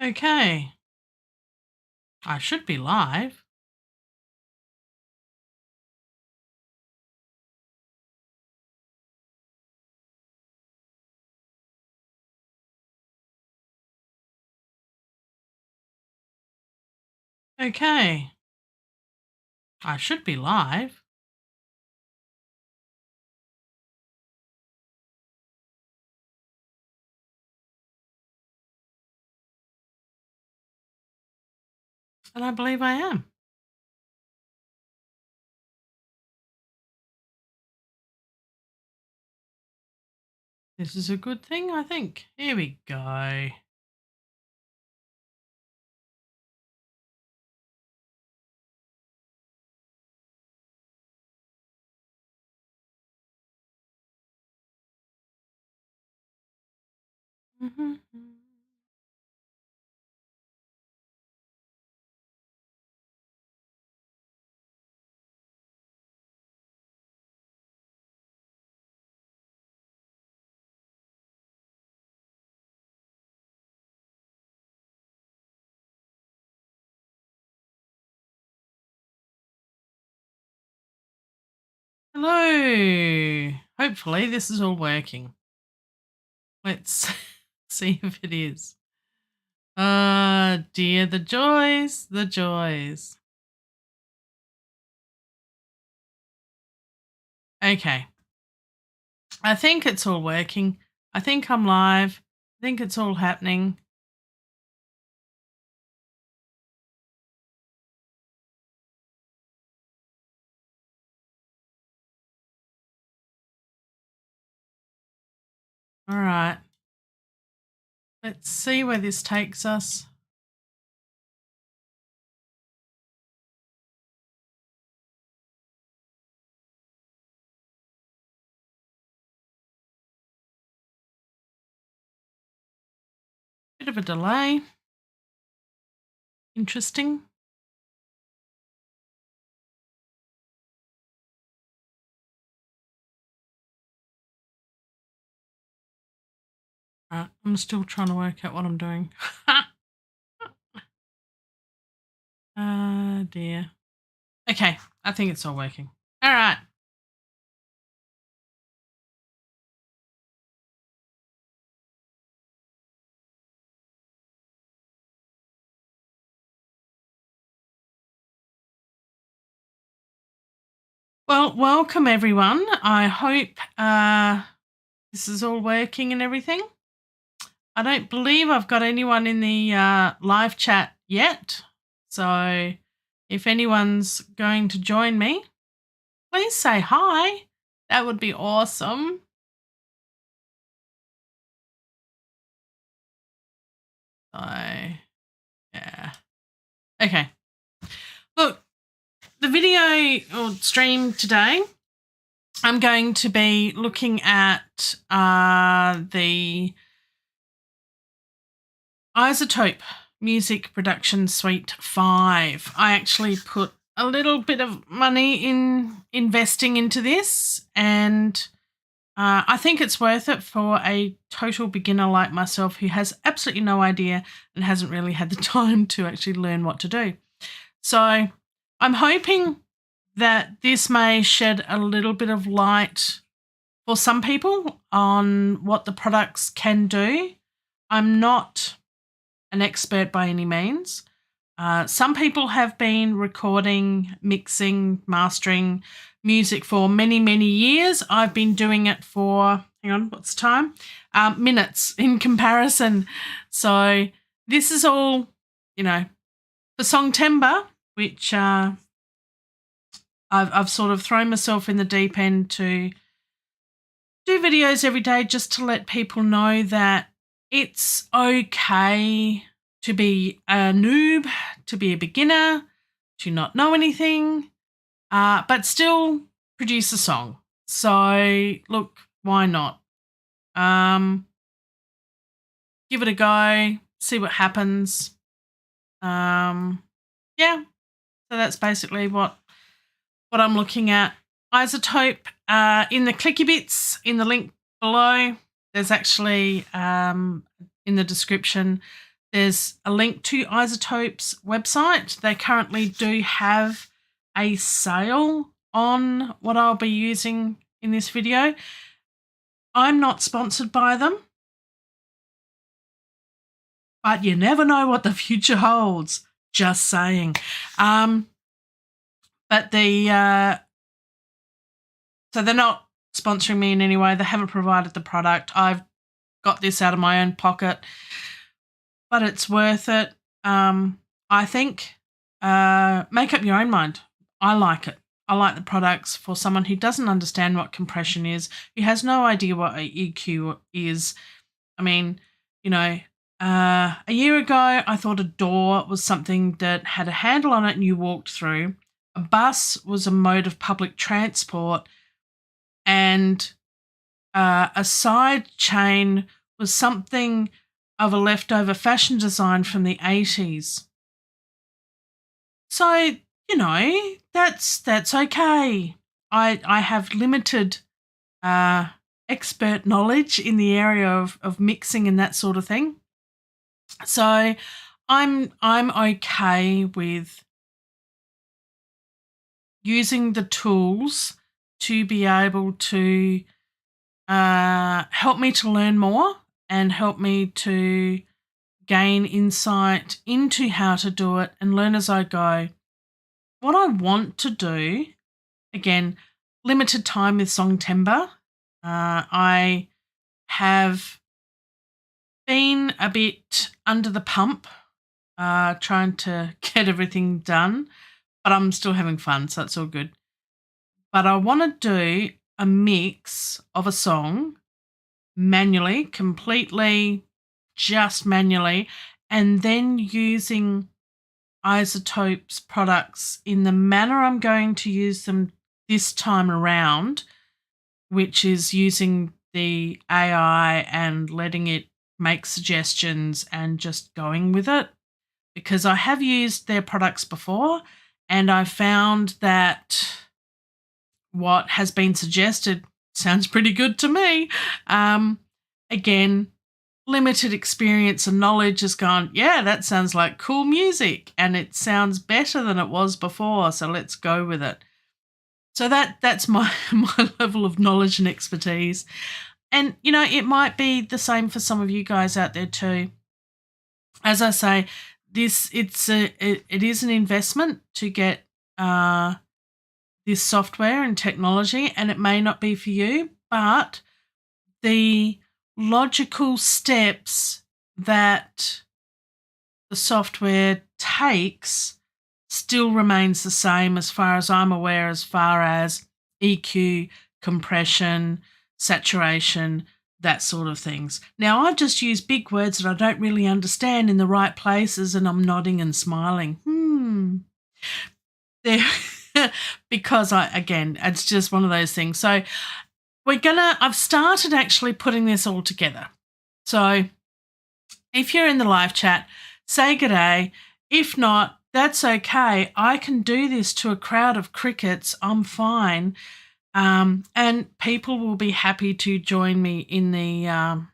Okay. I should be live. Okay. I should be live. And I believe I am. This is a good thing, I think. Here we go. Mhm. Hello. Hopefully this is all working. Let's see if it is. Dear, the joys, the joys. Okay. I think it's all working. I think I'm live. I think it's all happening. All right. Let's see where this takes us. Bit of a delay. Interesting. Right, I'm still trying to work out what I'm doing. Dear. Okay, I think it's all working. All right. Well, welcome everyone. I hope this is all working and everything. I don't believe I've got anyone in the live chat yet. So if anyone's going to join me, please say hi. That would be awesome. So, yeah. Okay. Look, the video or stream today, I'm going to be looking at the iZotope Music Production Suite 5. I actually put a little bit of money in investing into this, and I think it's worth it for a total beginner like myself who has absolutely no idea and hasn't really had the time to actually learn what to do. So I'm hoping that this may shed a little bit of light for some people on what the products can do. I'm not an expert by any means. Some people have been recording, mixing, mastering music for many, many years. I've been doing it for, hang on, what's the time? Minutes in comparison. So this is all, for Songtember, which I've sort of thrown myself in the deep end to do videos every day just to let people know that it's okay to be a noob, to be a beginner, to not know anything, but still produce a song. So, look, why not? Give it a go, see what happens. Yeah, so that's basically what I'm looking at. iZotope, in the clicky bits, in the link below, there's actually in the description, There's a link to iZotope's website. They currently do have a sale on what I'll be using in this video. I'm not sponsored by them, but you never know what the future holds. Just saying. But so they're not sponsoring me in any way. They haven't provided the product. I've got this out of my own pocket, but it's worth it. I think make up your own mind. I like it. I like the products for someone who doesn't understand what compression is, who has no idea what a EQ is. I mean, you know, a year ago, I thought a door was something that had a handle on it and you walked through. A bus was a mode of public transport, and a side chain was something of a leftover fashion design from the 80s. So, you know, that's okay. I have limited expert knowledge in the area of mixing and that sort of thing. So I'm okay with using the tools to be able to help me to learn more and help me to gain insight into how to do it and learn as I go. What I want to do, again, limited time with Songtember. I have been a bit under the pump trying to get everything done, but I'm still having fun, so it's all good. But I want to do a mix of a song manually, completely just manually, and then using iZotope's products in the manner I'm going to use them this time around, which is using the AI and letting it make suggestions and just going with it. Because I have used their products before and I found that what has been suggested sounds pretty good to me. Again, limited experience and knowledge has gone, yeah, that sounds like cool music and it sounds better than it was before, so let's go with it. So that's my level of knowledge and expertise. And, you know, it might be the same for some of you guys out there too. As I say, it is an investment to get this software and technology, and it may not be for you, but the logical steps that the software takes still remains the same as far as I'm aware, as far as EQ, compression, saturation, that sort of things. Now, I've just used big words that I don't really understand in the right places, and I'm nodding and smiling. There, because again, it's just one of those things. So I've started actually putting this all together. So if you're in the live chat, say g'day. If not, that's okay. I can do this to a crowd of crickets. I'm fine. And people will be happy to join me in the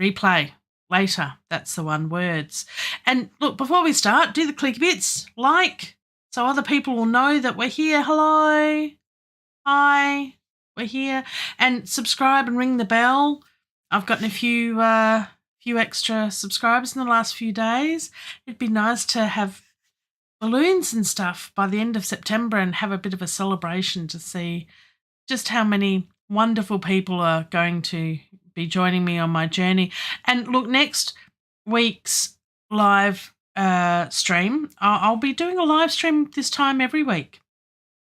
replay later. That's the one, words. And look, before we start, do the clicky bits, like, so other people will know that we're here. Hello. Hi. We're here. And subscribe and ring the bell. I've gotten a few extra subscribers in the last few days. It'd be nice to have balloons and stuff by the end of September and have a bit of a celebration to see just how many wonderful people are going to be joining me on my journey. And look, next week's live stream, I'll be doing a live stream this time every week.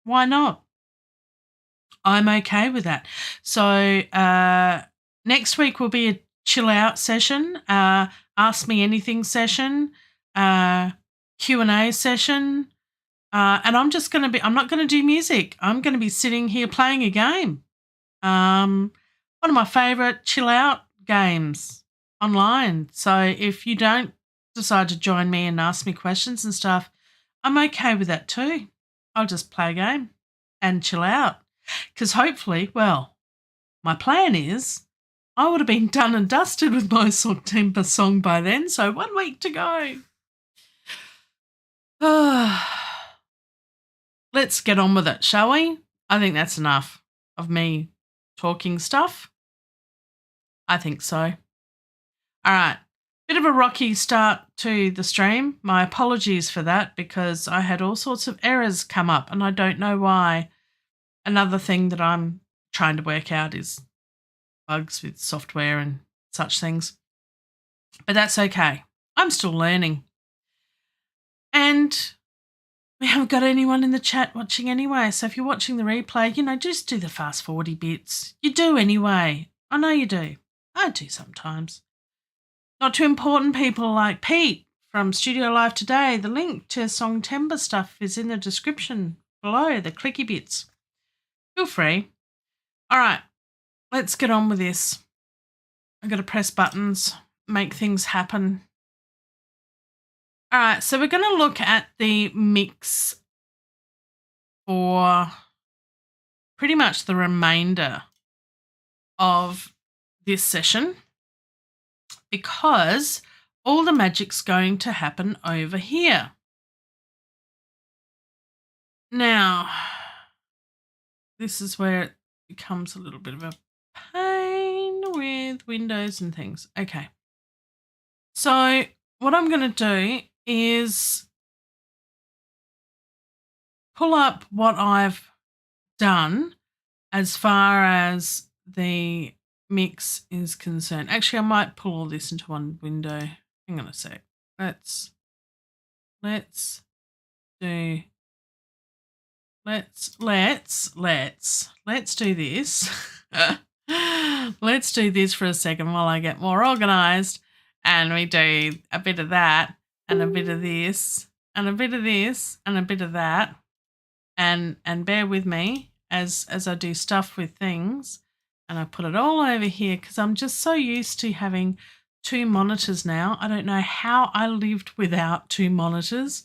Why not? I'm okay with that. So next week will be a chill out session, ask me anything session, Q&A session, and I'm not going to do music. I'm going to be sitting here playing a game. One of my favourite chill out games online. So if you don't decide to join me and ask me questions and stuff, I'm okay with that too. I'll just play a game and chill out. Because hopefully, well, my plan is I would have been done and dusted with my Songtember song by then, so 1 week to go. Let's get on with it, shall we? I think that's enough of me talking stuff. I think so. All right. Bit of a rocky start to the stream. My apologies for that because I had all sorts of errors come up and I don't know why. Another thing that I'm trying to work out is bugs with software and such things. But that's okay. I'm still learning. And we haven't got anyone in the chat watching anyway. So if you're watching the replay, just do the fast forwardy bits. You do anyway. I know you do. I do sometimes. Not too important people like Pete from Studio Live Today. The link to Songtember stuff is in the description below, the clicky bits. Feel free. All right, let's get on with this. I've got to press buttons, make things happen. All right, so we're going to look at the mix for pretty much the remainder of this session because all the magic's going to happen over here. Now, this is where it becomes a little bit of a pain with Windows and things. Okay. So what I'm going to do is pull up what I've done as far as the mix is concerned. Actually, I might pull all this into one window. Hang on a sec. Let's do this. Let's do this for a second while I get more organized and we do a bit of that and a bit of this and a bit of this and a bit of that and bear with me as I do stuff with things and I put it all over here because I'm just so used to having 2 monitors now. I don't know how I lived without 2 monitors.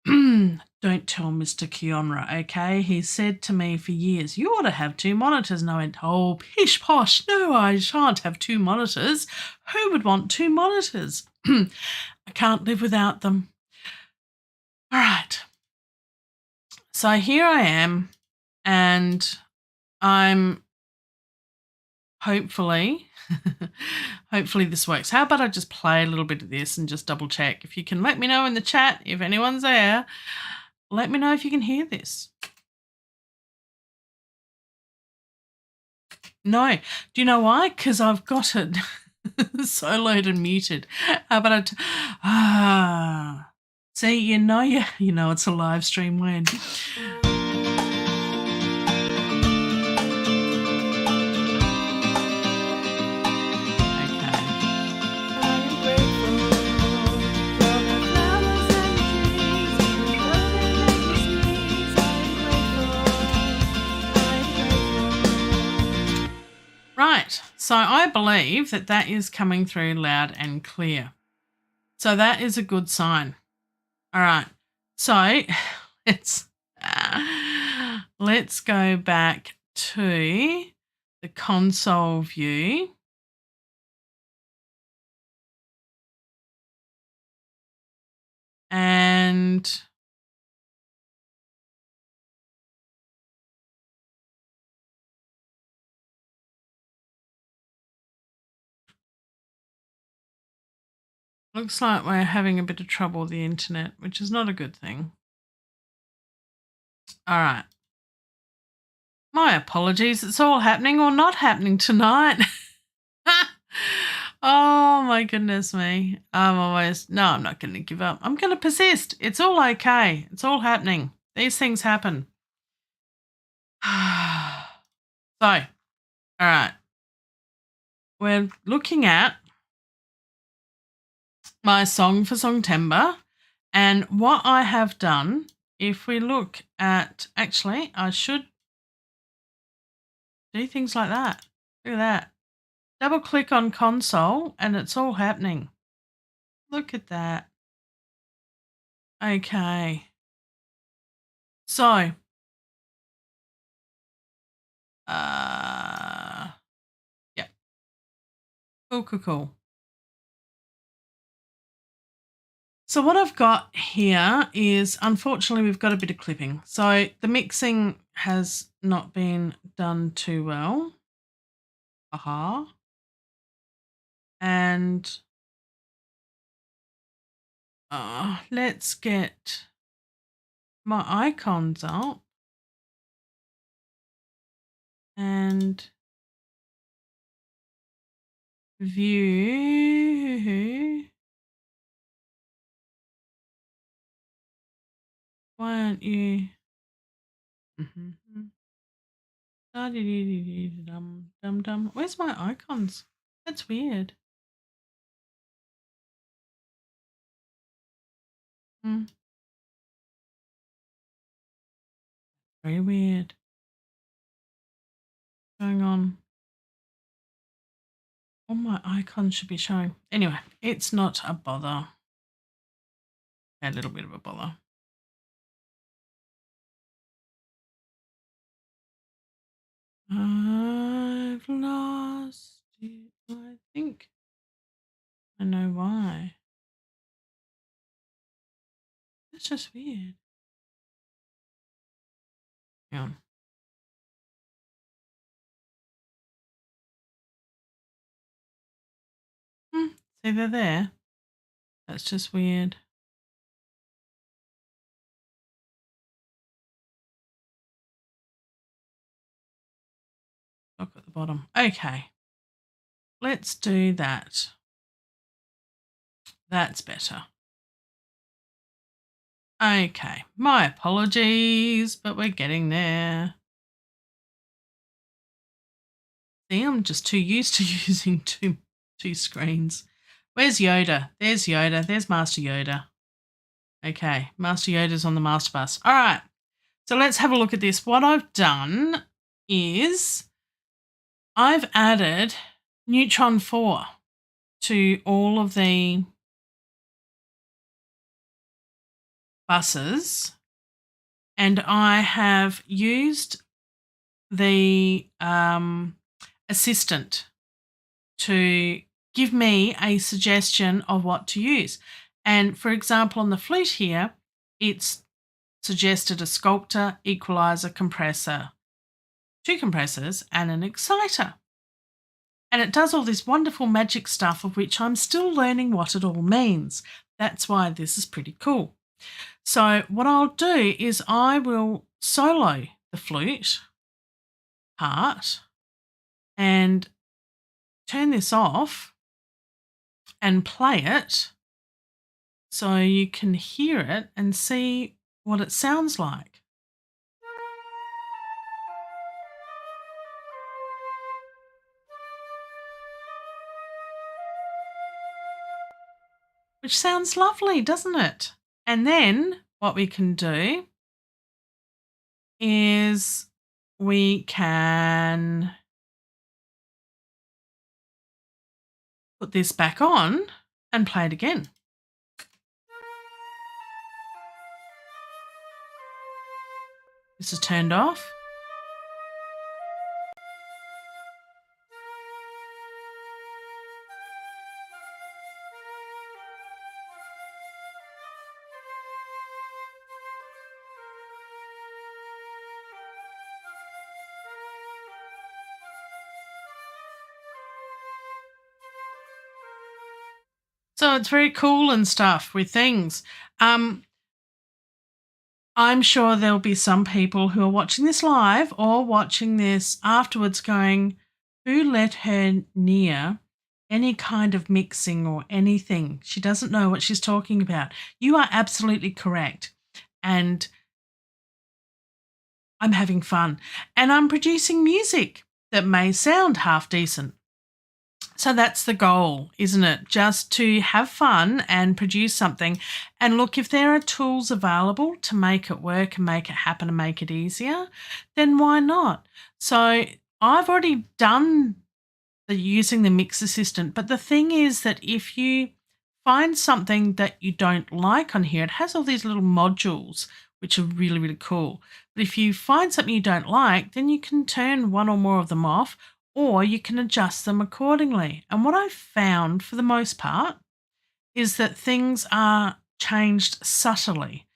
Don't tell Mr. Keeonra, okay? He said to me for years, you ought to have 2 monitors. And I went, oh, pish posh, no, I shan't have 2 monitors. Who would want 2 monitors? I can't live without them. All right. So here I am, and I'm hopefully this works. How about I just play a little bit of this and just double check? If you can let me know in the chat, if anyone's there, let me know if you can hear this. No. Do you know why? Because I've got it soloed and muted. How about see, you know it's a live stream when. Right, so I believe that is coming through loud and clear. So that is a good sign. All right, so let's go back to the console view. And looks like we're having a bit of trouble with the internet, which is not a good thing. All right. My apologies. It's all happening or not happening tonight. Oh, my goodness me. I'm not going to give up. I'm going to persist. It's all okay. It's all happening. These things happen. So, all right. We're looking at my song for Songtember, and what I have done, if we look at, actually, I should do things like that. Look at that. Double click on console and it's all happening. Look at that. Okay. So, yeah. Cool, cool, cool. So what I've got here is, unfortunately, we've got a bit of clipping. So the mixing has not been done too well. Aha. And let's get my icons up and view. Why aren't you? Dum. Where's my icons? That's weird. Very weird. Going on. All my icons should be showing. Anyway, it's not a bother. A little bit of a bother. I've lost it. I think I know why. That's just weird. Yeah. See, they're there. That's just weird. Look at the bottom. Okay. Let's do that. That's better. Okay. My apologies, but we're getting there. See, I'm just too used to using two screens. Where's Yoda? There's Yoda. There's Master Yoda. Okay, Master Yoda's on the master bus. All right, so let's have a look at this. What I've done is I've added Neutron 4 to all of the buses, and I have used the assistant to give me a suggestion of what to use. And for example, on the flute here, it's suggested a sculptor, equalizer, compressor, 2 compressors, and an exciter. And it does all this wonderful magic stuff of which I'm still learning what it all means. That's why this is pretty cool. So what I'll do is I will solo the flute part and turn this off and play it so you can hear it and see what it sounds like. Which sounds lovely, doesn't it? And then what we can do is we can put this back on and play it again. This is turned off. So it's very cool and stuff with things. I'm sure there'll be some people who are watching this live or watching this afterwards going, who let her near any kind of mixing or anything? She doesn't know what she's talking about. You are absolutely correct. And I'm having fun. And I'm producing music that may sound half decent. So that's the goal, isn't it? Just to have fun and produce something. And look, if there are tools available to make it work and make it happen and make it easier, then why not? So I've already done using the Mix Assistant. But the thing is that if you find something that you don't like on here, it has all these little modules, which are really, really cool. But if you find something you don't like, then you can turn one or more of them off, or you can adjust them accordingly. And what I've found for the most part is that things are changed subtly,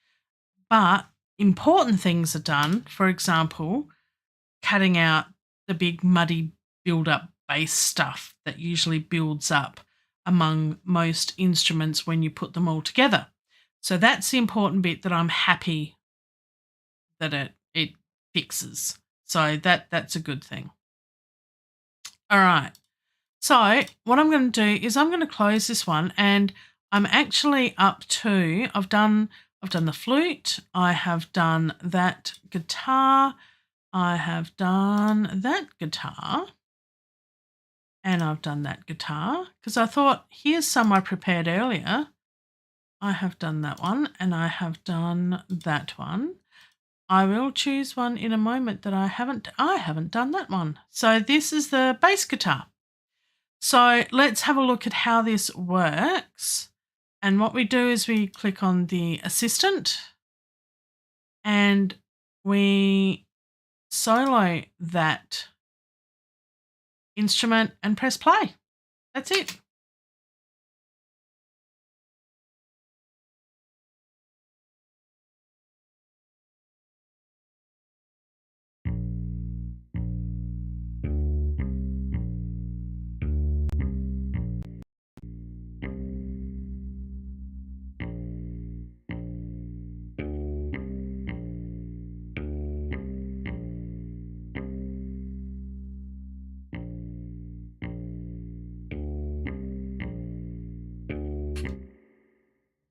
but important things are done. For example, cutting out the big muddy build-up bass stuff that usually builds up among most instruments when you put them all together. So that's the important bit that I'm happy that it fixes. So that's a good thing. All right. So what I'm going to do is I'm going to close this one, and I'm actually up to, I've done the flute, I have done that guitar, I have done that guitar, and I've done that guitar because I thought, here's some I prepared earlier. I have done that one, and I have done that one. I will choose one in a moment that I haven't done that one. So this is the bass guitar. So let's have a look at how this works. And what we do is we click on the assistant and we solo that instrument and press play. That's it.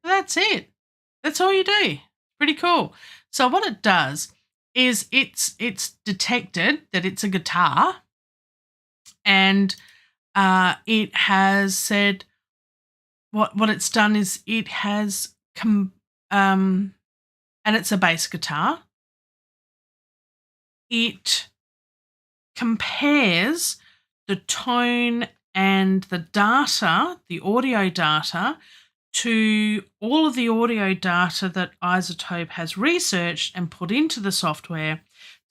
That's it. That's all you do. Pretty cool. So what it does is it's detected that it's a guitar, and it has said what it's done is it has and it's a bass guitar. It compares the tone and the data, the audio data, to all of the audio data that iZotope has researched and put into the software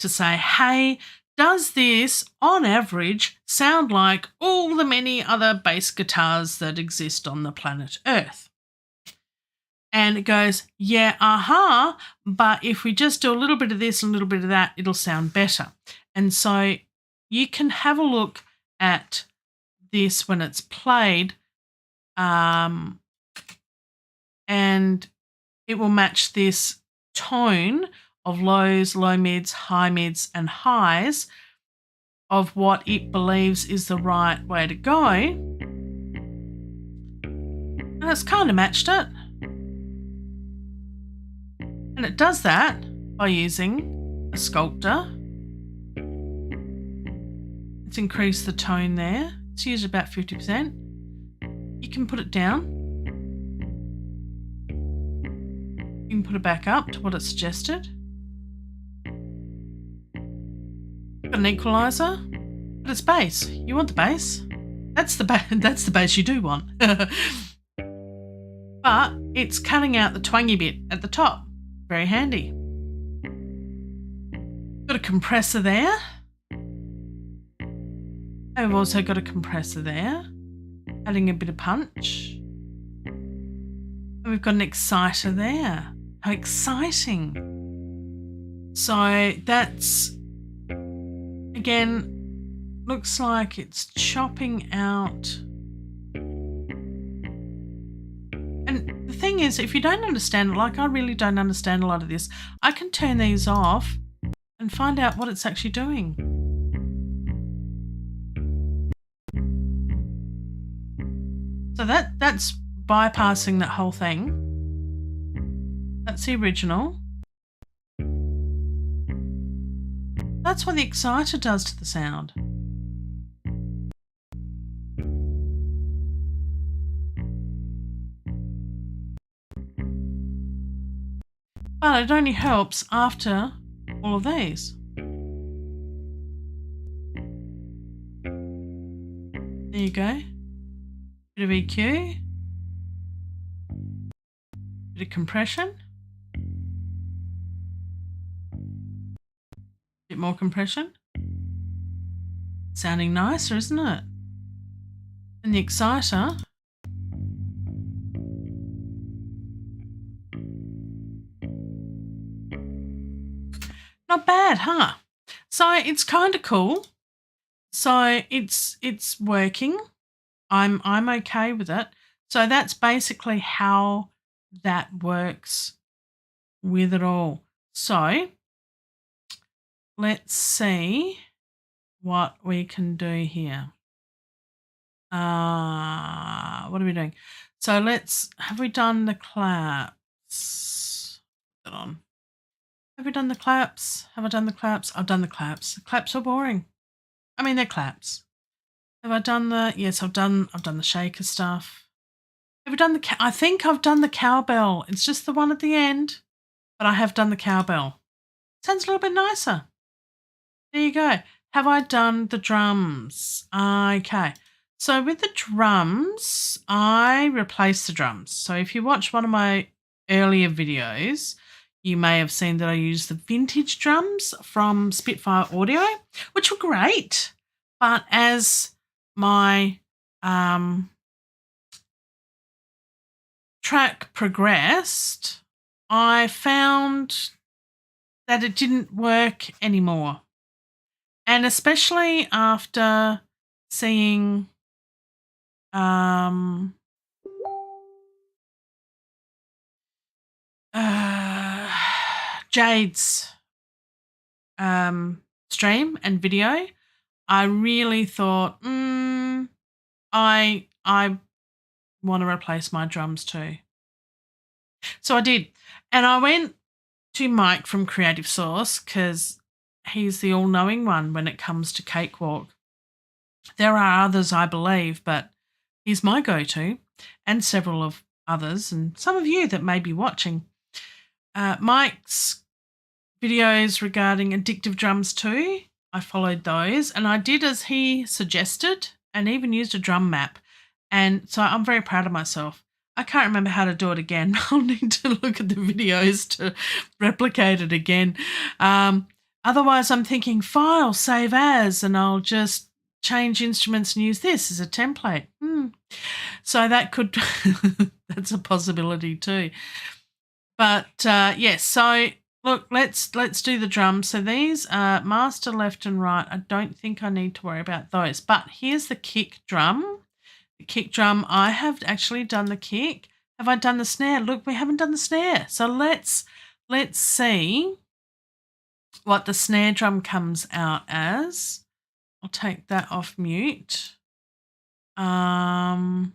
to say, hey, does this on average sound like all the many other bass guitars that exist on the planet Earth? And it goes, yeah, but if we just do a little bit of this and a little bit of that, it'll sound better. And so you can have a look at this when it's played, and it will match this tone of lows, low mids, high mids, and highs of what it believes is the right way to go. And it's kind of matched it. And it does that by using a sculptor. It's increased the tone there. It's used about 50%. You can put it down. You can put it back up to what it suggested. Got an equalizer, but it's bass. You want the bass. That's the bass you do want. But it's cutting out the twangy bit at the top. Very handy. Got a compressor there. And we've also got a compressor there, adding a bit of punch. And we've got an exciter there. How exciting. So that's, again, looks like it's chopping out. And the thing is, if you don't understand, like I really don't understand a lot of this, I can turn these off and find out what it's actually doing. So that's bypassing that whole thing. That's the original. That's what the exciter does to the sound. But it only helps after all of these. There you go. Bit of EQ. Bit of compression. Bit more compression. sounding nicer, isn't it? And the exciter. Not bad, huh? So it's kind of cool. So it's working. I'm okay with it. So that's basically how that works with it all. So let's see what we can do here. What are we doing? So have we done the claps? Put that on. Have we done the claps? Have I done the claps? I've done the claps. The claps are boring. I mean, they're claps. Have I done yes, I've done the shaker stuff. Have we done I think I've done the cowbell. It's just the one at the end, but I have done the cowbell. Sounds a little bit nicer. There you go. Have I done the drums? Okay. So with the drums, I replaced the drums. So if you watch one of my earlier videos, you may have seen that I used the vintage drums from Spitfire Audio, which were great. But as my track progressed, I found that it didn't work anymore. And especially after seeing Jade's stream and video, I really thought, I want to replace my drums too. So I did. And I went to Mike from Creative Source because he's the all-knowing one when it comes to Cakewalk. There are others, I believe, but he's my go-to, and several of others, and some of you that may be watching. Mike's videos regarding addictive drums too, I followed those, and I did as he suggested and even used a drum map. And so I'm very proud of myself. I can't remember how to do it again. I'll need to look at the videos to replicate it again. Otherwise, I'm thinking file, save as, and I'll just change instruments and use this as a template. So that could, that's a possibility too. But yes, so look, let's do the drums. So these are master, left and right. I don't think I need to worry about those. But here's the kick drum. The kick drum, I have actually done the kick. Have I done the snare? Look, we haven't done the snare. So let's see what the snare drum comes out as. I'll take that off mute. So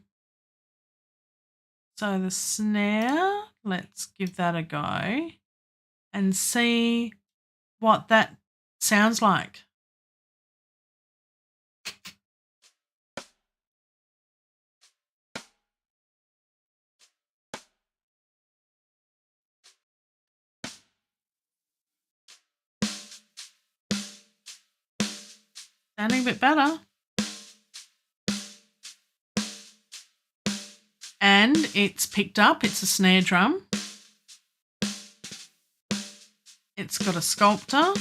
the snare, let's give that a go and see what that sounds like. Sounding a bit better. And it's picked up. It's a snare drum. It's got a sculptor.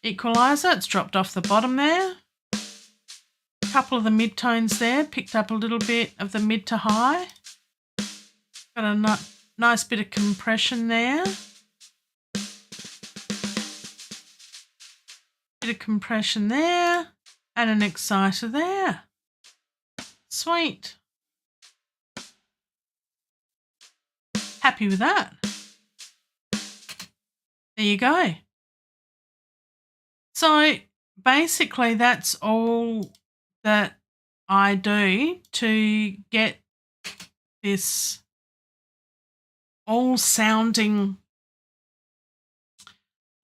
Equalizer. It's dropped off the bottom there. A couple of the mid-tones there. Picked up a little bit of the mid to high. Got a nice bit of compression there. Bit of compression there. And an exciter there. Sweet. Happy with that. There you go. So basically that's all that I do to get this all sounding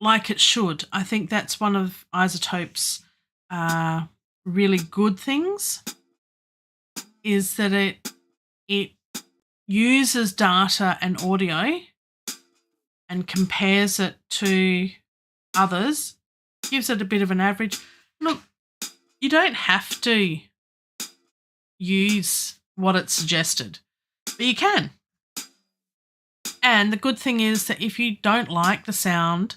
like it should. I think that's one of iZotope's really good things, is that it uses data and audio and compares it to others, gives it a bit of an average. Look, you don't have to use what it suggested, but you can. And the good thing is that if you don't like the sound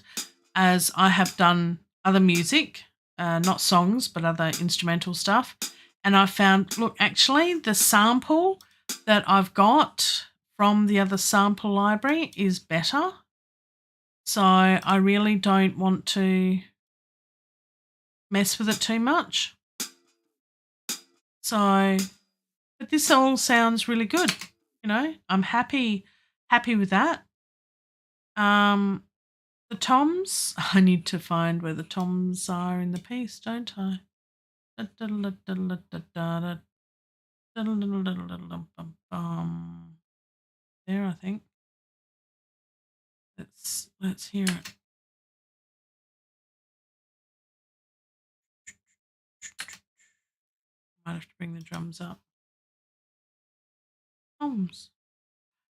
as I have done other music, not songs, but other instrumental stuff. And I found, look, actually the sample that I've got from the other sample library is better. So I really don't want to mess with it too much. So, but this all sounds really good. You know, I'm happy with that. The toms, I need to find where the toms are in the piece, don't I? There, I think. Let's hear it. Might have to bring the drums up. Toms.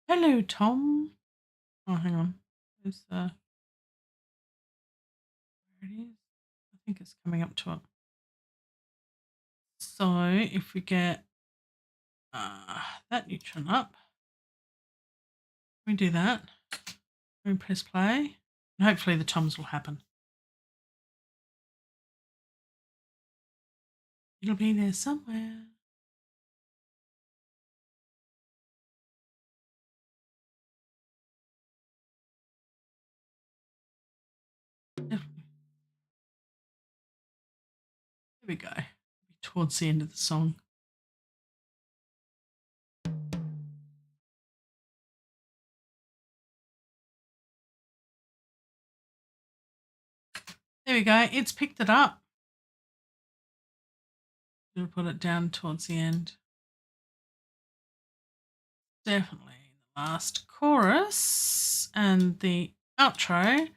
Hello, Tom. Oh, hang on. Where's the... There it is. I think it's coming up to it. So if we get that neutron up, we do that. We press play, and hopefully the toms will happen. It'll be there somewhere. Definitely. There we go. Towards the end of the song. There we go. It's picked it up. We'll put it down towards the end. Definitely the last chorus and the outro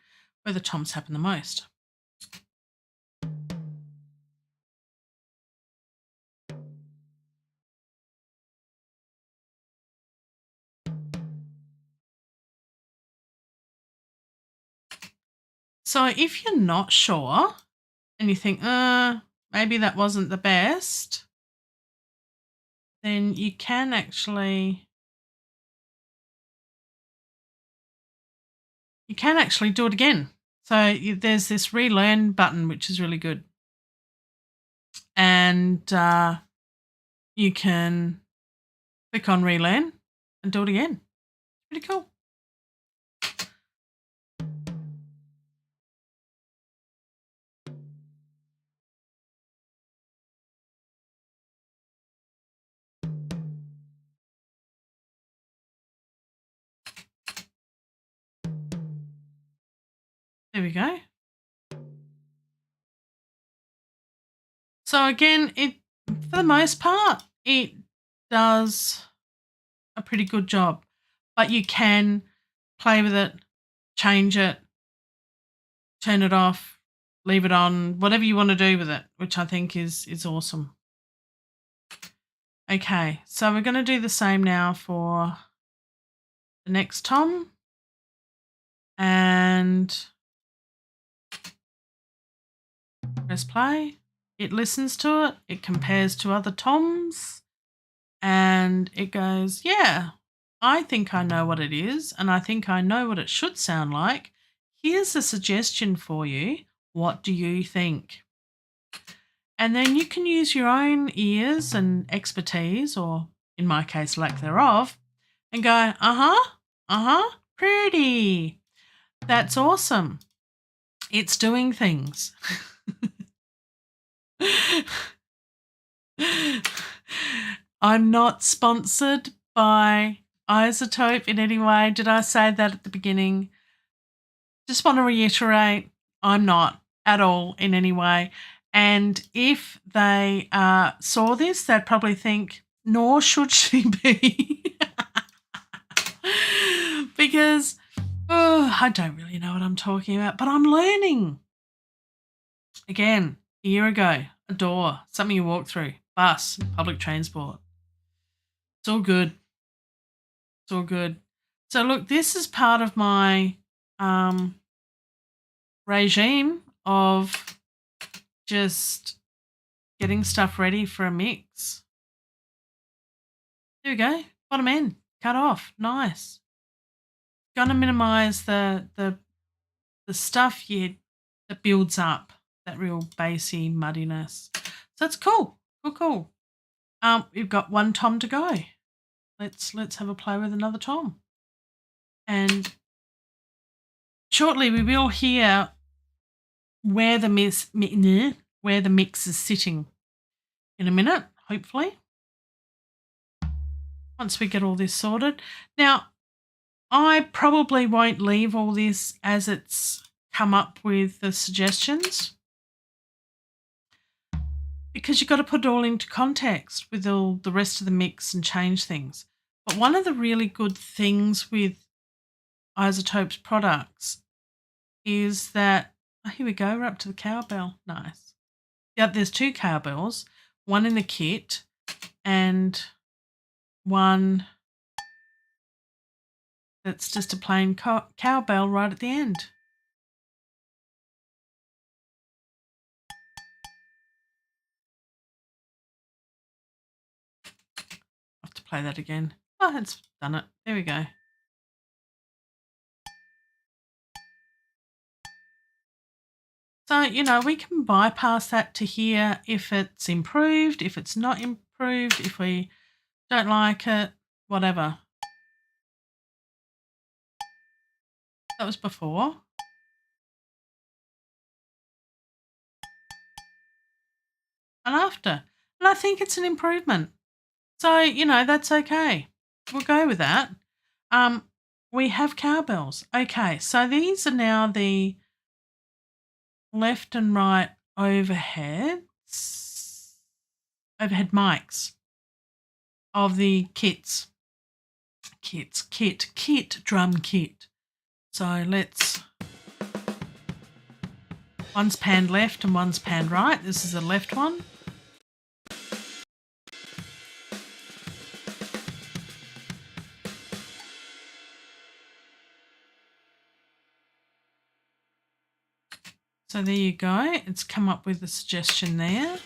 where the toms happen the most. So if you're not sure and you think, maybe that wasn't the best, then you can actually do it again. So there's this relearn button, which is really good. And you can click on relearn and do it again. Pretty cool. There we go. So again, for the most part, it does a pretty good job, but you can play with it, change it, turn it off, leave it on, whatever you want to do with it, which I think is awesome. Okay, so we're going to do the same now for the next tom. And press play. It listens to it. It compares to other toms. And it goes, yeah, I think I know what it is. And I think I know what it should sound like. Here's a suggestion for you. What do you think? And then you can use your own ears and expertise, or in my case, lack thereof, and go, pretty. That's awesome. It's doing things. I'm not sponsored by iZotope in any way. Did I say that at the beginning? Just want to reiterate, I'm not at all in any way. And if they saw this, they'd probably think, nor should she be. Because I don't really know what I'm talking about, but I'm learning. Again, a year ago, a door, something you walk through, bus, public transport. It's all good. It's all good. So look, this is part of my regime of just getting stuff ready for a mix. There we go. Bottom end, cut off. Nice. Gonna minimize the the stuff that builds up that real bassy muddiness. So it's cool. Cool. We've got one tom to go. Let's have a play with another tom. And shortly we will hear where the mix is sitting in a minute, hopefully, once we get all this sorted. Now, I probably won't leave all this as it's come up with the suggestions, because you've got to put it all into context with all the rest of the mix and change things. But one of the really good things with iZotope's products is that, oh, here we go, we're up to the cowbell. Nice. Yeah, there's 2 cowbells, one in the kit and one that's just a plain cowbell right at the end. I have to play that again. Oh, it's done it. There we go. So, we can bypass that to here if it's improved, if it's not improved, if we don't like it, whatever. That was before. And after. And I think it's an improvement. So, that's okay. We'll go with that. We have cowbells. Okay, so these are now the left and right overhead mics of the drum kit. So one's panned left and one's panned right. This is the left one. So there you go. It's come up with a suggestion there.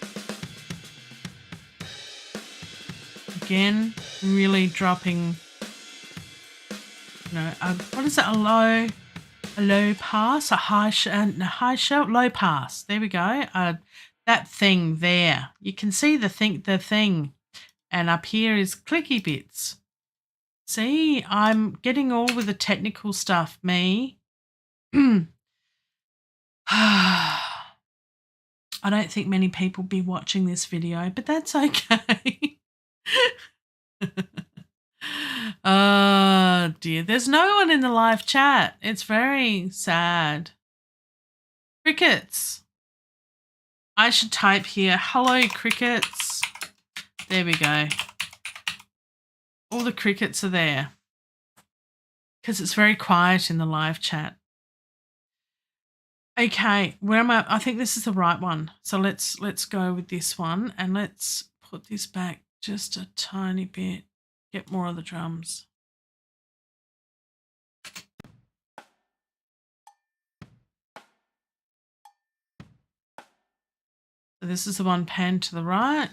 Again, really dropping, what is it? A low pass, a high shelf, low pass. There we go. That thing there. You can see the thing. And up here is clicky bits. See, I'm getting all with the technical stuff, me. I don't think many people will be watching this video, but that's okay. Oh dear, there's no one in the live chat. It's very sad. Crickets. I should type here, hello crickets. There we go. All the crickets are there because it's very quiet in the live chat. Okay, where am I? I think this is the right one. So let's go with this one and let's put this back just a tiny bit. Get more of the drums. So this is the one panned to the right.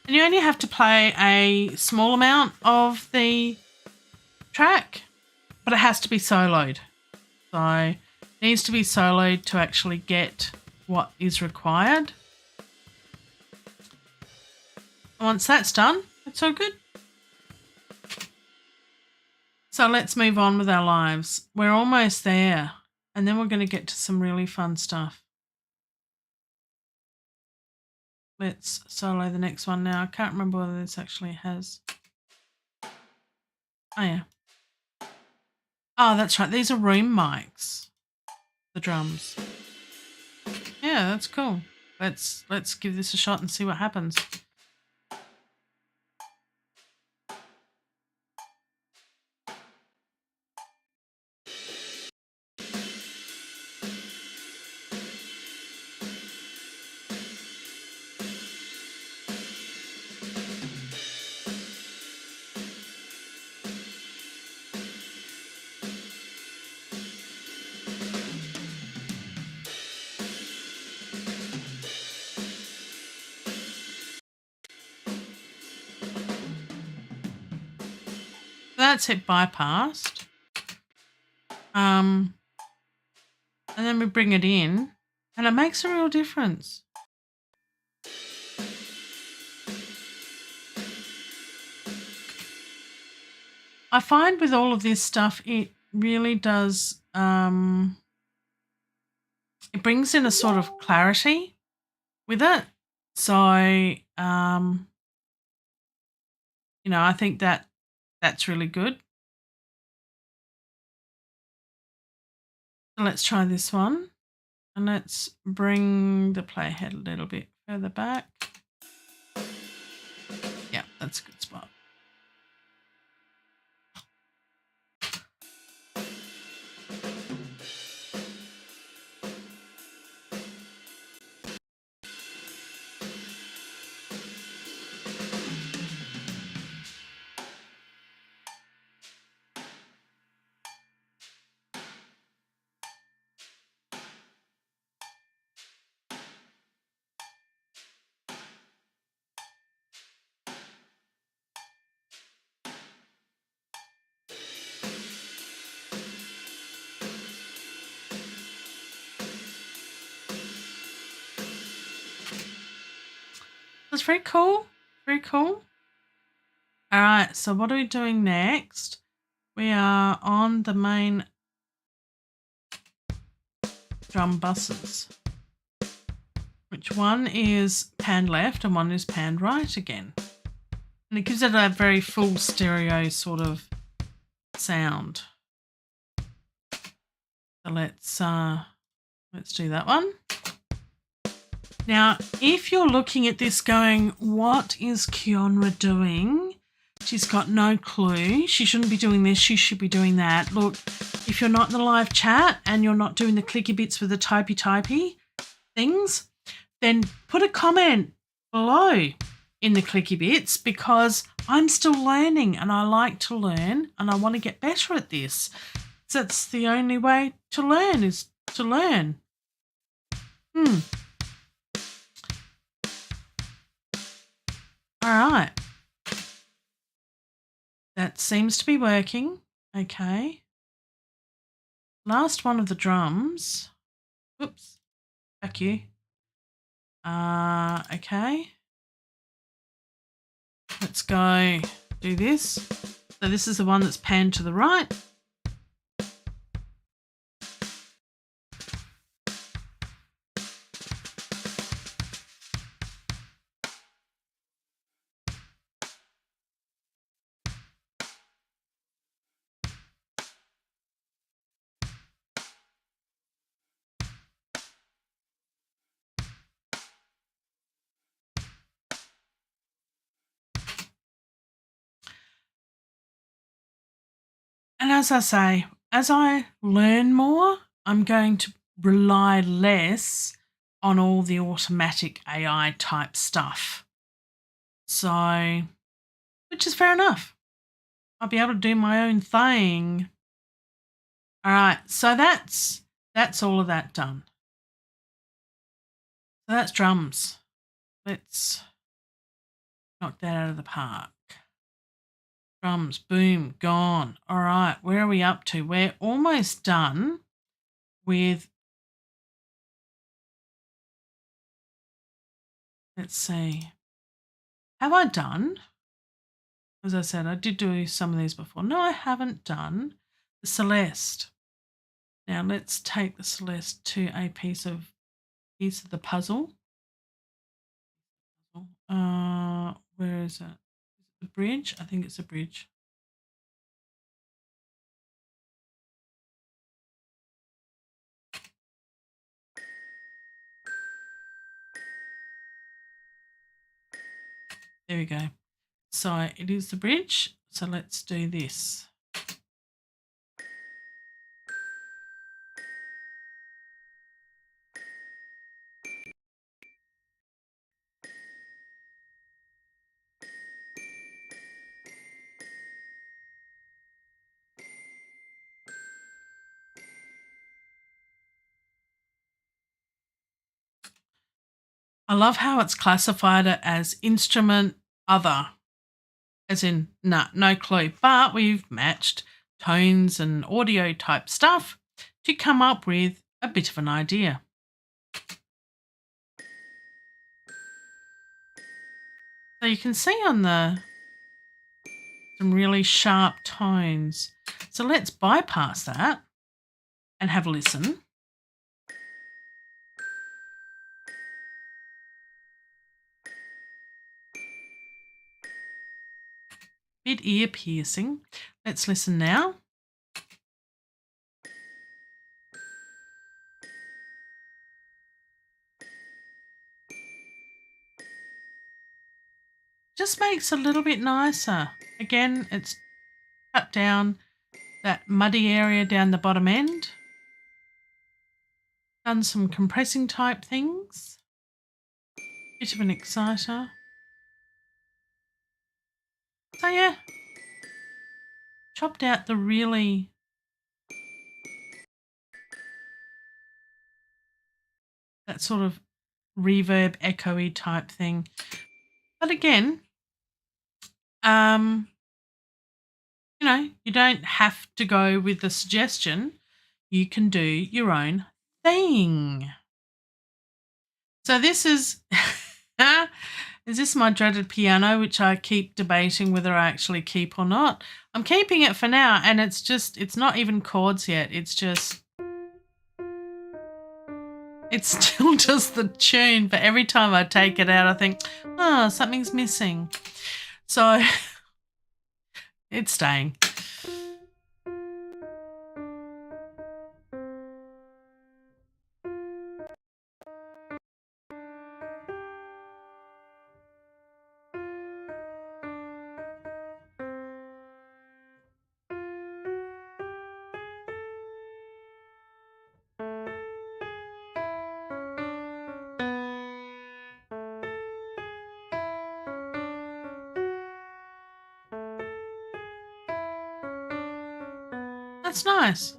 And you only have to play a small amount of the track, but it has to be soloed. So it needs to be soloed to actually get what is required. Once that's done, it's all good. So let's move on with our lives. We're almost there, and then we're going to get to some really fun stuff. Let's solo the next one now. I can't remember whether this actually has. Oh, yeah. Oh, that's right. These are room mics, the drums. Yeah, that's cool. Let's give this a shot and see what happens. that's it bypassed. And then we bring it in and it makes a real difference. I find with all of this stuff, it really does, it brings in a sort of clarity with it. So, I think that's really good. So let's try this one and let's bring the playhead a little bit further back. Yeah, that's a good spot. That's very cool. Very cool. All right, so what are we doing next? We are on the main drum buses, which one is panned left and one is panned right again. And it gives it a very full stereo sort of sound. So let's do that one. Now, if you're looking at this going, what is Keeonra doing? She's got no clue. She shouldn't be doing this. She should be doing that. Look, if you're not in the live chat and you're not doing the clicky bits with the typey things, then put a comment below in the clicky bits, because I'm still learning and I like to learn and I want to get better at this. So that's the only way to learn, is to learn. All right. That seems to be working. Okay. Last one of the drums. Oops. Back you. Okay. Let's go do this. So this is the one that's panned to the right. And as I say, as I learn more, I'm going to rely less on all the automatic AI type stuff. So, which is fair enough. I'll be able to do my own thing. All right, so that's all of that done. So that's drums. Let's knock that out of the park. Drums, boom, gone. All right, where are we up to? We're almost done with, let's see, have I done? As I said, I did do some of these before. No, I haven't done the Celeste. Now let's take the Celeste to a piece of the puzzle. Where is it? The bridge? I think it's a bridge. There we go. So it is the bridge. So let's do this. I love how it's classified it as instrument other. as in, nah, no clue. But we've matched tones and audio type stuff to come up with a bit of an idea. So you can see on some really sharp tones. So let's bypass that and have a listen. Bit ear piercing. Let's listen now. Just makes a little bit nicer. Again, it's cut down that muddy area down the bottom end. Done some compressing type things. Bit of an exciter. So yeah, chopped out the really that sort of reverb echoey type thing. But again, you know, you don't have to go with the suggestion. You can do your own thing. So this is is this my dreaded piano, which I keep debating whether I actually keep or not. I'm keeping it for now, and it's not even chords yet. It's still just the tune, but every time I take it out, I think, oh, something's missing. So it's staying. That's nice.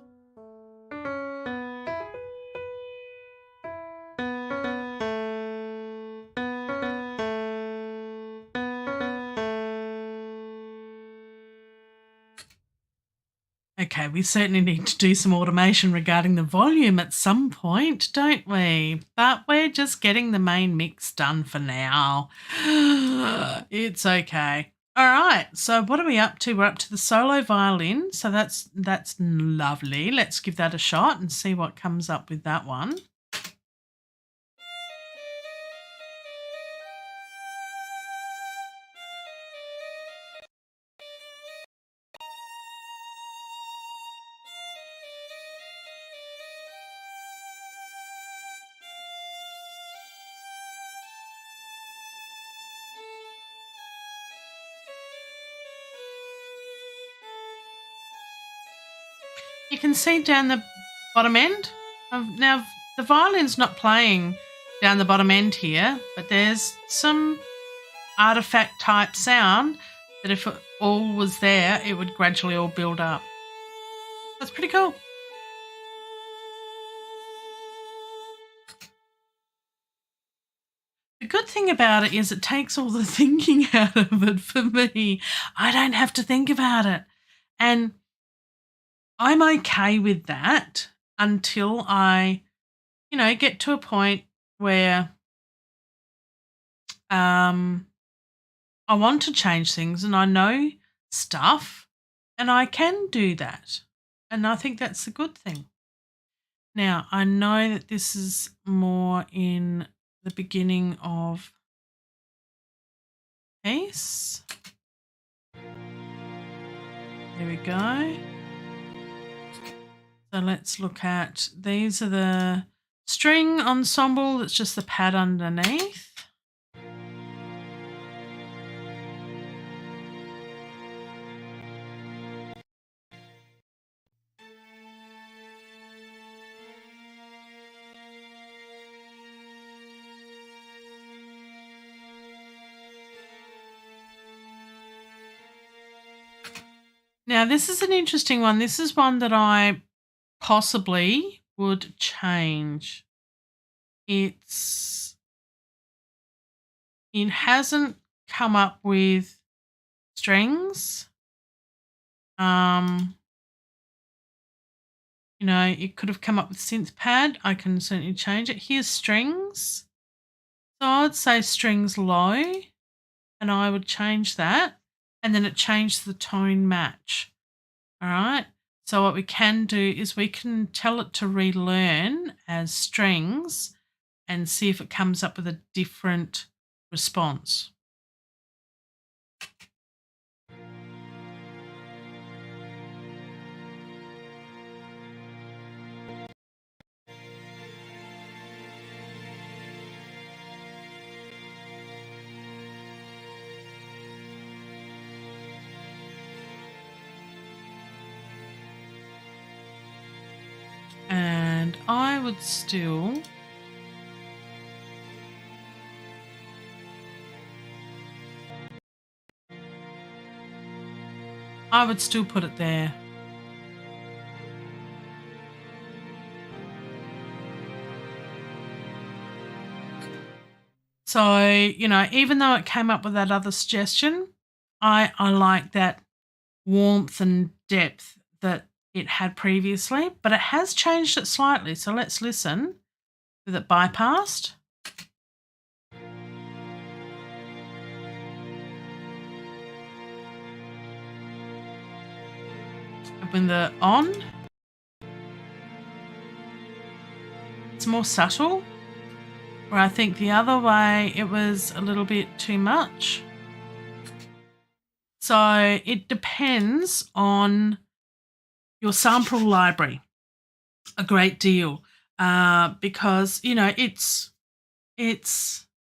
Okay, we certainly need to do some automation regarding the volume at some point, don't we? But we're just getting the main mix done for now. It's okay. All right, so what are we up to? We're up to the solo violin, so that's lovely. Let's give that a shot and see what comes up with that one. You can see down the bottom end. Now, the violin's not playing down the bottom end here, but there's some artifact type sound that if it all was there, it would gradually all build up. That's pretty cool. The good thing about it is it takes all the thinking out of it for me. I don't have to think about it. And I'm okay with that until I, get to a point where I want to change things and I know stuff and I can do that. And I think that's a good thing. Now, I know that this is more in the beginning of piece. There we go. So let's look at, these are the string ensemble, that's just the pad underneath. Now, this is an interesting one. This is one that I possibly would change. It hasn't come up with strings. You know, it could have come up with synth pad. I can certainly change it. Here's strings. So I'd say strings low, and I would change that. And then it changed the tone match. All right. So what we can do is we can tell it to relearn as strings and see if it comes up with a different response. And I would still put it there. So, you know, even though it came up with that other suggestion, I like that warmth and depth that it had previously, but it has changed it slightly. So let's listen with it bypassed. When the on, it's more subtle. Where I think the other way it was a little bit too much. So it depends on your sample library a great deal because, you know, it's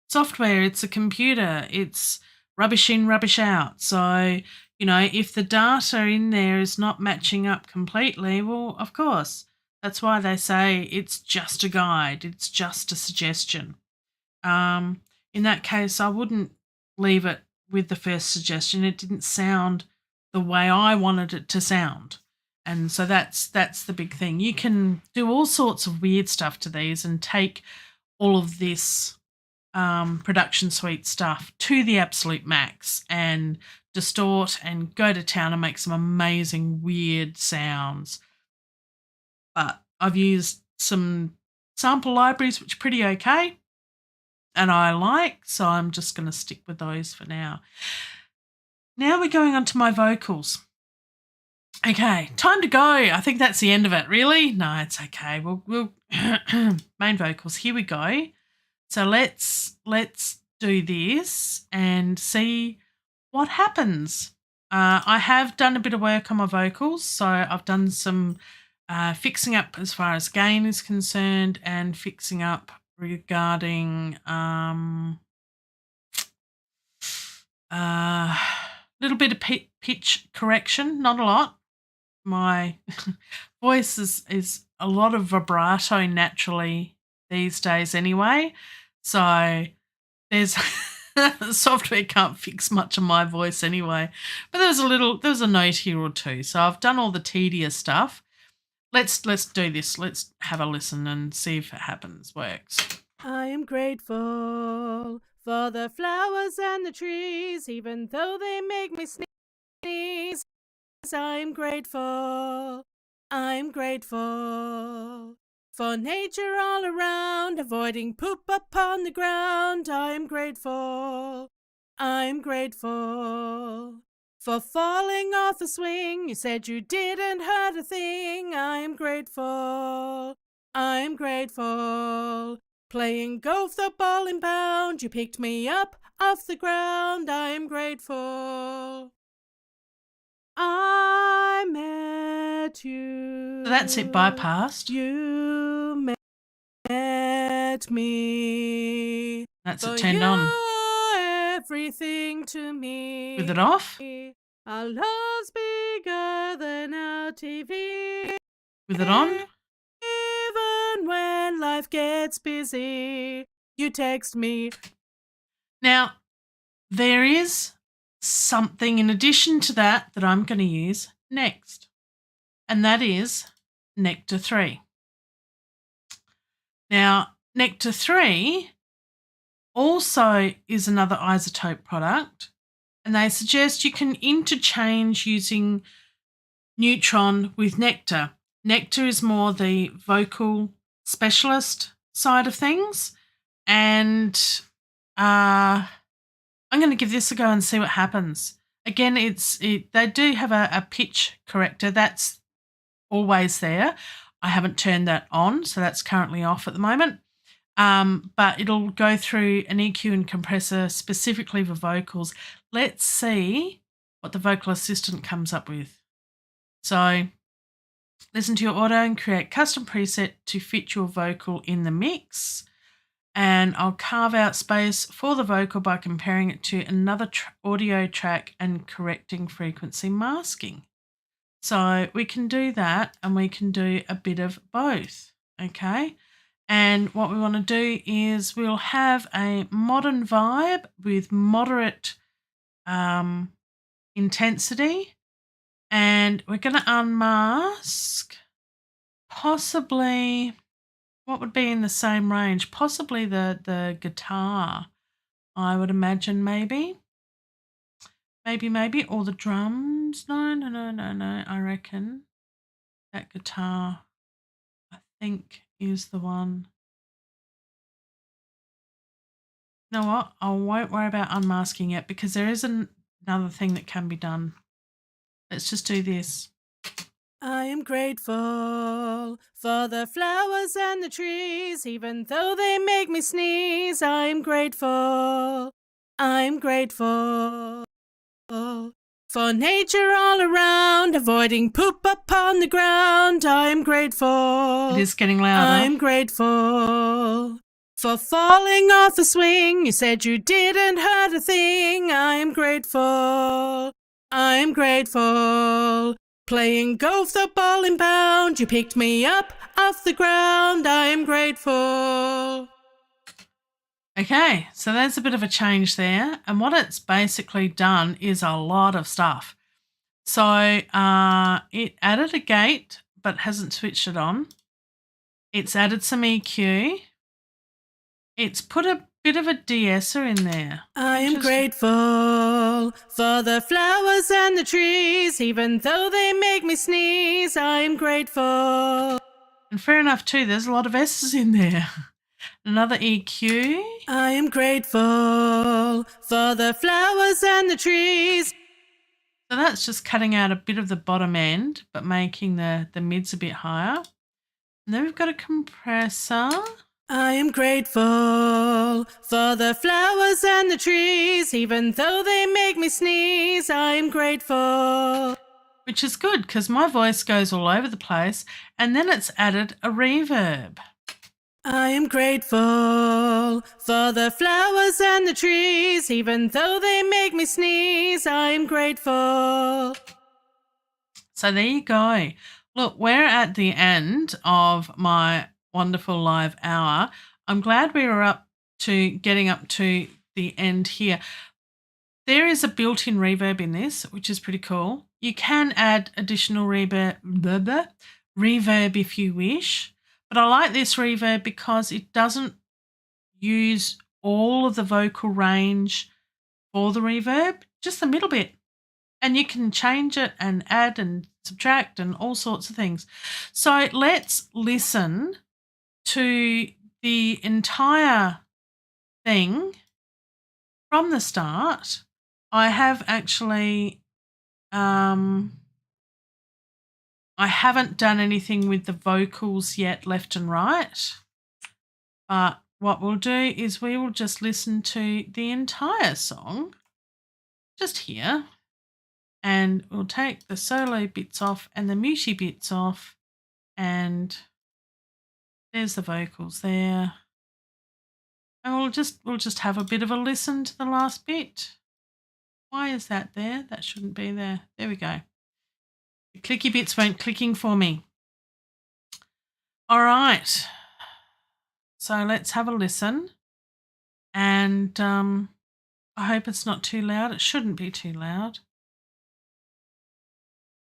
software, it's a computer, it's rubbish in, rubbish out. So, you know, if the data in there is not matching up completely, well, of course, that's why they say it's just a guide, it's just a suggestion. In that case, I wouldn't leave it with the first suggestion. It didn't sound the way I wanted it to sound. And so that's the big thing. You can do all sorts of weird stuff to these and take all of this production suite stuff to the absolute max and distort and go to town and make some amazing weird sounds. But I've used some sample libraries which are pretty okay and I like, so I'm just going to stick with those for now. Now we're going on to my vocals. Okay, time to go. I think that's the end of it. Really? No, it's okay. We'll main vocals. Here we go. So let's do this and see what happens. I have done a bit of work on my vocals, so I've done some fixing up as far as gain is concerned and fixing up regarding little bit of pitch correction, not a lot. My voice is a lot of vibrato naturally these days anyway. So there's software can't fix much of my voice anyway. But there was a note here or two. So I've done all the tedious stuff. Let's do this. Let's have a listen and see if it works. I am grateful for the flowers and the trees, even though they make me sneeze. I'm grateful for nature all around, avoiding poop upon the ground. I'm grateful for falling off a swing. You said you didn't hurt a thing. I'm grateful. Playing golf the ball in bound. You picked me up off the ground. I'm grateful. I met you. So that's it bypassed. You met me. That's it turned on. Everything to me. With it off. Our love's bigger than our TV. With it on. Even when life gets busy, you text me. Now, there is something in addition to that I'm going to use next, and that is Nectar 3. Now, Nectar 3 also is another iZotope product, And they suggest you can interchange using Neutron with Nectar. Nectar is more the vocal specialist side of things. And I'm going to give this a go and see what happens. Again, they do have a pitch corrector. That's always there. I haven't turned that on, so that's currently off at the moment. But it'll go through an EQ and compressor specifically for vocals. Let's see what the vocal assistant comes up with. So listen to your audio and create custom preset to fit your vocal in the mix. And I'll carve out space for the vocal by comparing it to another audio track and correcting frequency masking. So we can do that, and we can do a bit of both, okay? And what we want to do is we'll have a modern vibe with moderate intensity, and we're going to unmask possibly what would be in the same range, possibly the guitar, I would imagine maybe, or the drums. No. I reckon that guitar, I think, is the one. You know what? I won't worry about unmasking it because there is another thing that can be done. Let's just do this. I am grateful for the flowers and the trees, even though they make me sneeze. I am grateful. I'm grateful for nature all around, avoiding poop upon the ground. I am grateful. It is getting louder. I'm grateful for falling off a swing. You said you didn't hurt a thing. I am grateful. I'm grateful. Playing golf, the ball inbound. You picked me up off the ground. I am grateful. Okay, so there's a bit of a change there. And what it's basically done is a lot of stuff. So it added a gate, but hasn't switched it on. It's added some EQ. It's put a bit of a de-esser in there. I am grateful for the flowers and the trees, even though they make me sneeze. I am grateful. And fair enough too, there's a lot of S's in there. Another EQ. I am grateful for the flowers and the trees. So that's just cutting out a bit of the bottom end, but making the mids a bit higher. And then we've got a compressor. I am grateful for the flowers and the trees, even though they make me sneeze. I am grateful. Which is good because my voice goes all over the place, and then it's added a reverb. I am grateful for the flowers and the trees, even though they make me sneeze. I am grateful. So there you go. Look, we're at the end of my wonderful live hour. I'm glad we were getting up to the end here. There is a built-in reverb in this, which is pretty cool. You can add additional reverb if you wish. But I like this reverb because it doesn't use all of the vocal range for the reverb, just the middle bit. And you can change it and add and subtract and all sorts of things. So let's listen to the entire thing from the start. I have actually I haven't done anything with the vocals yet, left and right. But what we'll do is we will just listen to the entire song, just here. And we'll take the solo bits off and the muty bits off. And there's the vocals there. And we'll just have a bit of a listen to the last bit. Why is that there? That shouldn't be there. There we go. The clicky bits weren't clicking for me. All right. So let's have a listen. And I hope it's not too loud. It shouldn't be too loud.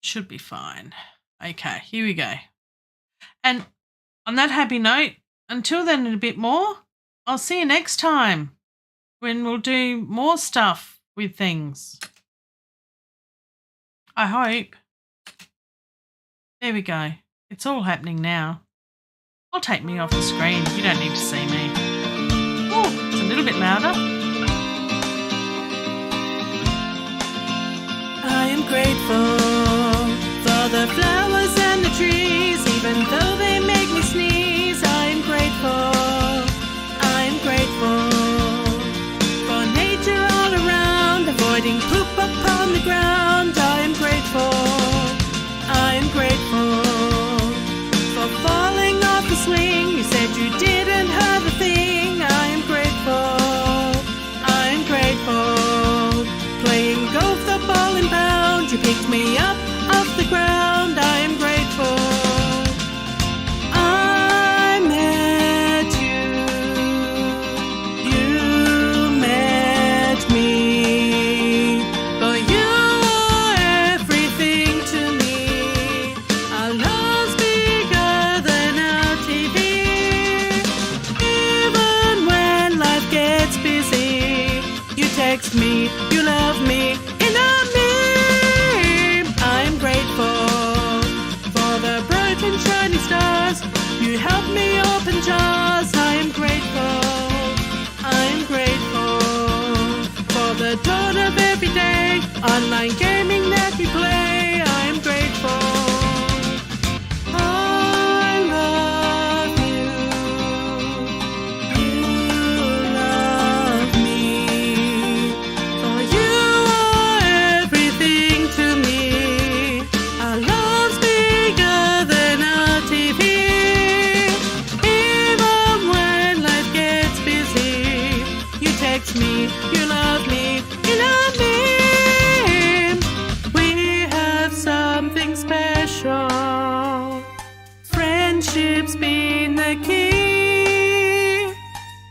Should be fine. Okay, here we go. And on that happy note, until then and a bit more, I'll see you next time when we'll do more stuff with things. I hope. There we go. It's all happening now. I'll take me off the screen. You don't need to see me. Oh, it's a little bit louder. I am grateful for the flowers and the trees, even though they make me sneeze. I am grateful. I am grateful for nature all around, avoiding poop upon the ground. I am grateful. I am grateful for falling off the swing. You said you didn't hurt a thing. I am grateful. I am grateful. Playing golf the ball and pound. You picked me up off the ground. I am grateful. I met you. You met me. For you are everything to me. Our love's bigger than our TV. Even when life gets busy, you text me, you love me, in a meme. I'm grateful for the bright and shiny stars. You help me open jars. I am grateful. I'm grateful for the dawn of every day. Online gaming that we play. I am grateful. I love you. You love me. For you are everything to me. Our love's bigger than our TV. Even when life gets busy, you text me, you love me, you love me. We have something special. Friendship's been the key.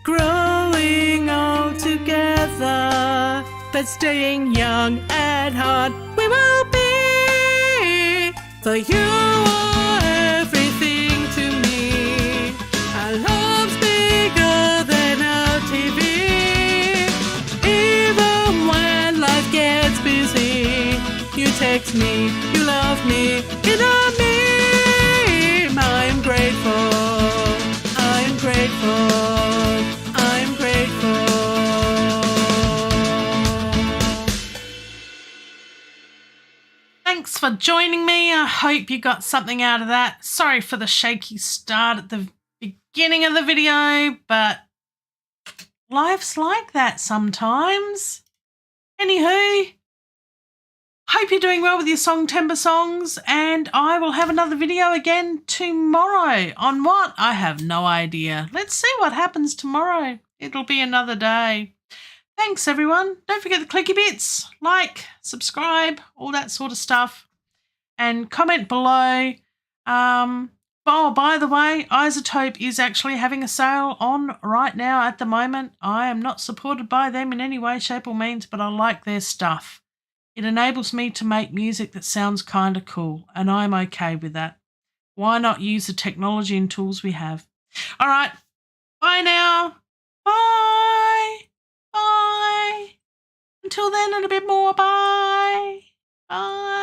Growing old together, but staying young at heart we will be. For you are everything to me. Our love's bigger than our TV. Even when life gets busy, you text me, you love me, you love me. I'm grateful. I'm grateful. I'm grateful. Thanks for joining me. I hope you got something out of that. Sorry for the shaky start at the beginning of the video, but life's like that sometimes. Anywho, hope you're doing well with your Songtember songs, and I will have another video again tomorrow. On what? I have no idea. Let's see what happens tomorrow. It'll be another day. Thanks, everyone. Don't forget the clicky bits. Like, subscribe, all that sort of stuff. And comment below. Oh, by the way, iZotope is actually having a sale on right now at the moment. I am not supported by them in any way, shape or means, but I like their stuff. It enables me to make music that sounds kind of cool, and I'm okay with that. Why not use the technology and tools we have? All right, bye now. Bye. Bye. Until then, and a bit more. Bye. Bye.